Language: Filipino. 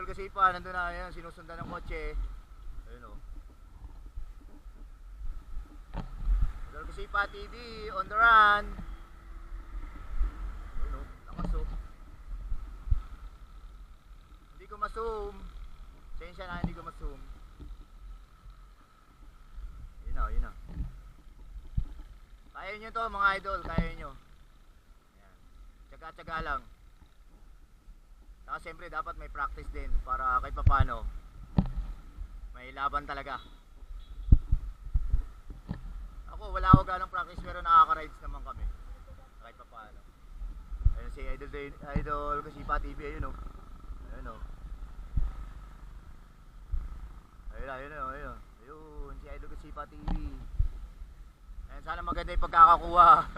kasi pa, nandun na yan, sinusundan ng kotse. Ayun o. Idol kasi pa TV, on the run. Ayun o, nakaso. Hindi ko ma-zoom. Sensya na, hindi ko ma-zoom. Yun na, yun na. Kaya nyo to mga idol, kaya nyo. Ayan. Tsaga-tsaga lang. Saka siyempre dapat may practice din para kahit papano may laban talaga. Ako wala ako ganong practice pero nakaka-rides naman kami kahit papano. Ayun si Idol kasi pa TV ayun o. Ayun o. Ayun si Idol kasi pa TV. Ayun, sana maganda yung pagkakakuha.